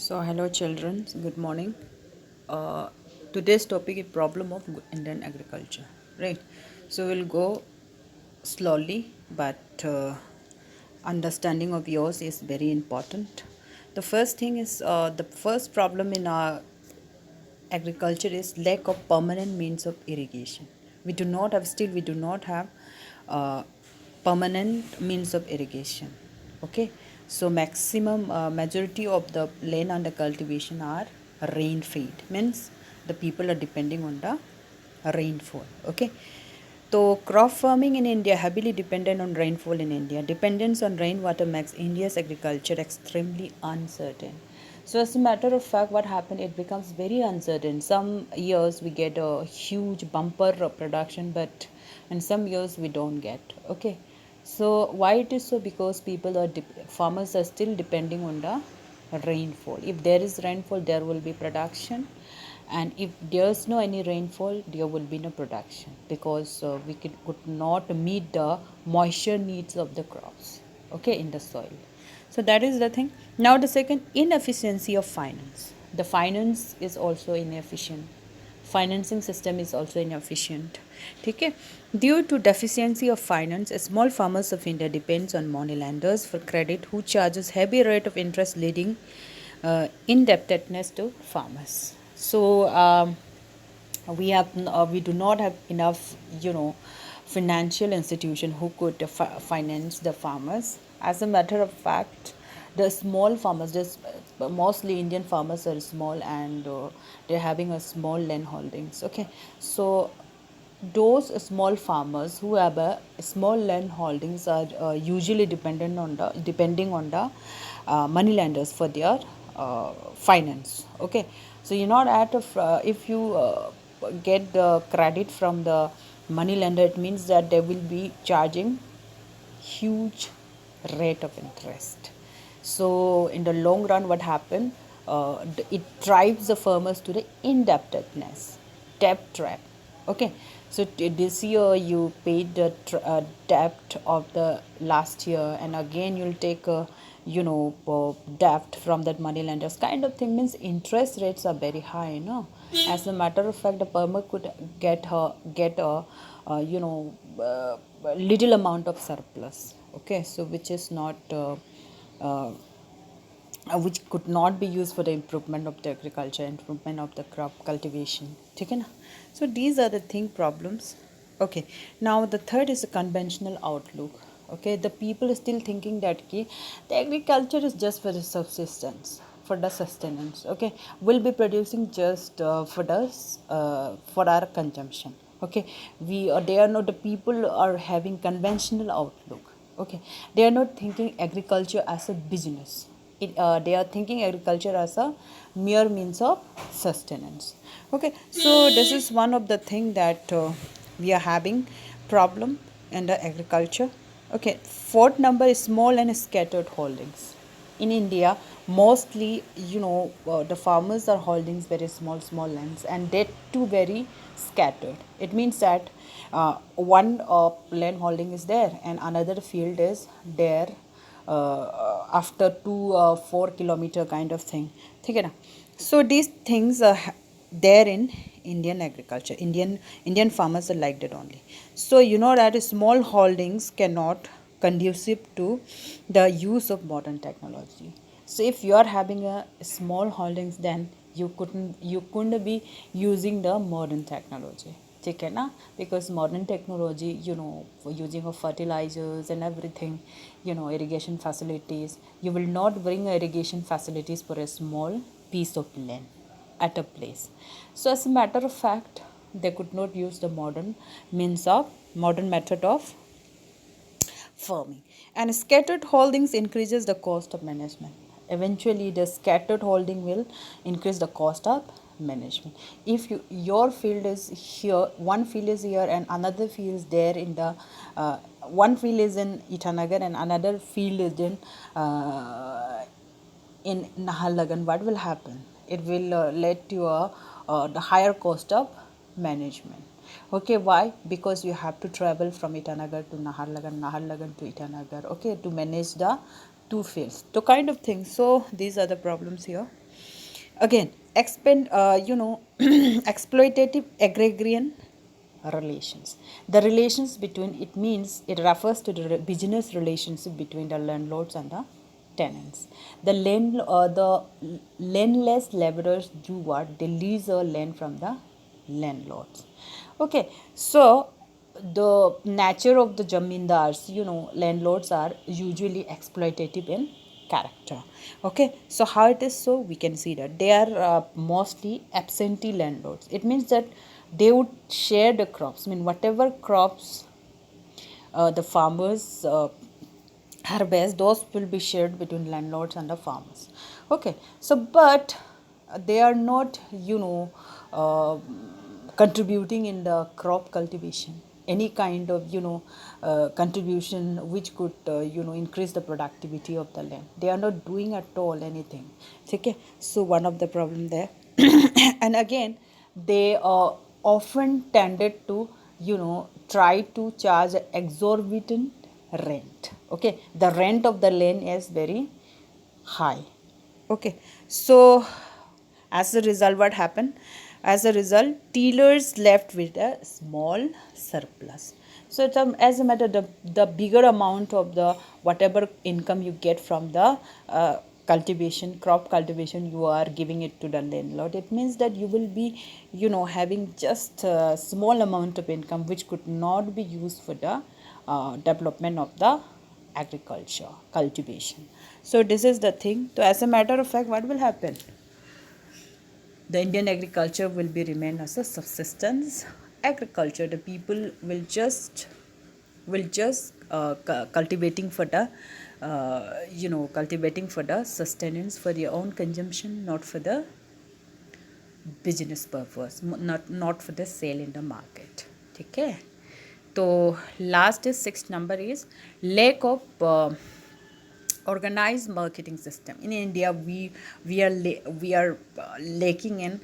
So, hello children, good morning. Uh, Today's topic is problem of Indian agriculture, right? So, we'll go slowly, but understanding of yours is very important. The first thing is the first problem in our agriculture is lack of permanent means of irrigation. We do not have uh, permanent means of irrigation. Okay, so maximum majority of the land under cultivation are rain fed, means the people are depending on the rainfall. Okay, so crop farming in India heavily dependent on rainfall in India. Dependence on rainwater makes India's agriculture extremely uncertain. So as a matter of fact, what happened? It becomes very uncertain. Some years we get a huge bumper of production, but in some years we don't get. Okay, so why it is so? Because farmers are still depending on the rainfall. If there is rainfall, there will be production, and if there's no any rainfall, there will be no production because could not meet the moisture needs of the crops, okay, in the soil. So that is the thing. Now the second, inefficiency of finance. The finance is also inefficient, financing system is also inefficient. Okay, due to deficiency of finance, small farmers of India depends on money lenders for credit who charges heavy rate of interest, leading indebtedness to farmers. So we do not have enough, financial institution who could finance the farmers. As a matter of fact, the small farmers, mostly Indian farmers are small, and they're having a small land holdings. Okay, so those small farmers who have a small land holdings are usually depending on the money lenders for their finance. Okay, so you're not at of if you get the credit from the money lender, it means that they will be charging huge rate of interest. So in the long run, what happened? It drives the farmers to the indebtedness, debt trap. Okay, so this year you paid the debt of the last year, and again you'll take a debt from that money lenders, kind of thing. Means interest rates are very high, no? As a matter of fact, the farmer could get a little amount of surplus. Okay, so which is not uh, which could not be used for the improvement of the agriculture, improvement of the crop cultivation. Okay na? So these are the thing problems. Okay, now the third is the conventional outlook. Okay, the people are still thinking that the agriculture is just for the subsistence, for the sustenance. Okay, we'll be producing just for our consumption. Okay, they are not, the people are having conventional outlook. Okay, they are not thinking agriculture as a business. They are thinking agriculture as a mere means of sustenance. Okay, so this is one of the thing that we are having problem in the agriculture. Okay, fourth number is small and scattered holdings. In India, mostly, the farmers are holding very small lands, and they too very scattered. It means that one land holding is there and another field is there after 2 4 kilometer kind of thing. Okay na? So these things are there in Indian agriculture. Indian farmers are like that only. So you know that small holdings cannot conducive to the use of modern technology. So if you are having a small holdings, then you couldn't be using the modern technology. ठीक है ना, because modern technology, for using of fertilizers and everything, irrigation facilities, you will not bring irrigation facilities for a small piece of land at a place. So as a matter of fact, they could not use the modern method of farming. And scattered holdings increases the cost of management. Eventually the scattered holding will increase the cost of management. If your field is here, one field is here and another field is there in the one field is in Itanagar and another field is in Naharlagan, what will happen? It will lead to the higher cost of management. Okay, why? Because you have to travel from Itanagar to Naharlagan, Naharlagan to Itanagar, okay, to manage the two fields. So kind of thing. So these are the problems here. Again, expend exploitative agrarian relations. The relations between, it means it refers to the business relationship between the landlords and the tenants. The landless laborers do what? They lease a land from the landlords. Okay, so the nature of the jamindars, landlords are usually exploitative in character. Okay, so how it is, so we can see that they are mostly absentee landlords. It means that they would share the crops. I mean, whatever crops the farmers harvest, those will be shared between landlords and the farmers. Okay, so but they are not, uh, contributing in the crop cultivation, any kind of, contribution which could, increase the productivity of the land. They are not doing at all anything. Okay, so one of the problem there. And again, they often tended to, try to charge exorbitant rent. Okay, the rent of the land is very high. Okay, so as a result, what happened? As a result, dealers left with a small surplus. So it's as a matter, the bigger amount of the whatever income you get from the cultivation, crop cultivation, you are giving it to the landlord. It means that you will be, having just a small amount of income which could not be used for the development of the agriculture, cultivation. So this is the thing. So as a matter of fact, what will happen? The Indian agriculture will be remain as a subsistence agriculture. The people will just cultivating for the cultivating for the sustenance, for their own consumption, not for the business purpose, not for the sale in the market. Okay. So last is sixth number is lack of organized marketing system. In India, we are lacking in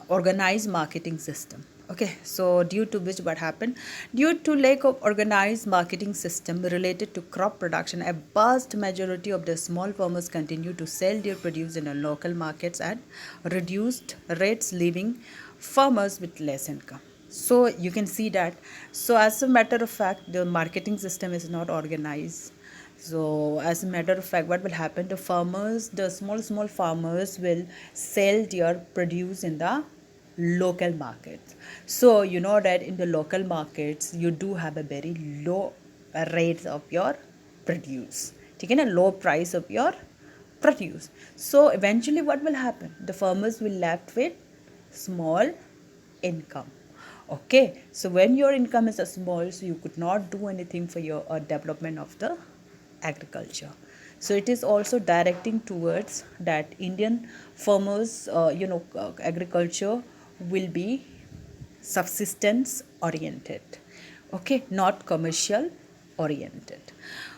organized marketing system. Okay, so due to which what happened? Due to lack of organized marketing system related to crop production, a vast majority of the small farmers continue to sell their produce in the local markets at reduced rates, leaving farmers with less income. So you can see that. So as a matter of fact, the marketing system is not organized. So as a matter of fact, what will happen? The farmers, the small farmers will sell their produce in the local markets. So you know that in the local markets you do have a very low rates of your produce, taken a low price of your produce. So eventually what will happen? The farmers will left with small income. Okay, so when your income is a small, so you could not do anything for your development of the agriculture. So it is also directing towards that Indian farmers, agriculture will be subsistence oriented. Okay, not commercial oriented.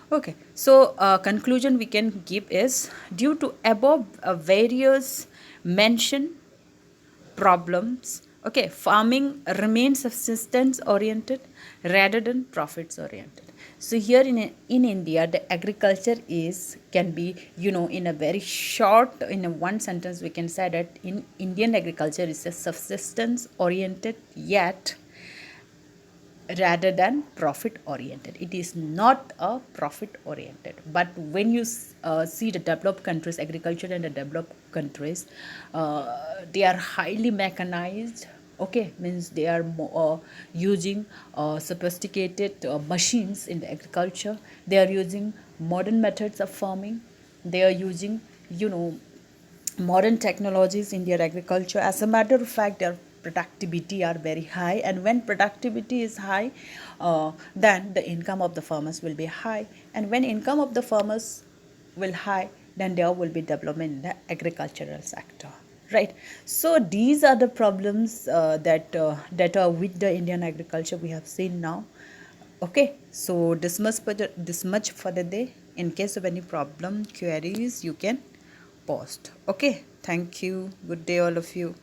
Okay, so conclusion we can give is, due to above various mentioned problems, okay, farming remains subsistence oriented rather than profits oriented. So here in India, the agriculture is can be, in a very short, in a one sentence we can say that in Indian agriculture is a subsistence oriented yet rather than profit oriented. It is not a profit oriented. But when you see the developed countries, agriculture in the developed countries, they are highly mechanized. Okay, means they are using sophisticated machines in the agriculture. They are using modern methods of farming. They are using, modern technologies in their agriculture. As a matter of fact, their productivity are very high, and when productivity is high, then the income of the farmers will be high, and when income of the farmers will high, then there will be development in the agricultural sector, right? So these are the problems that are with the Indian agriculture we have seen now. Okay, so this much for the day. In case of any problem, queries, you can post. Okay, thank you. Good day, all of you.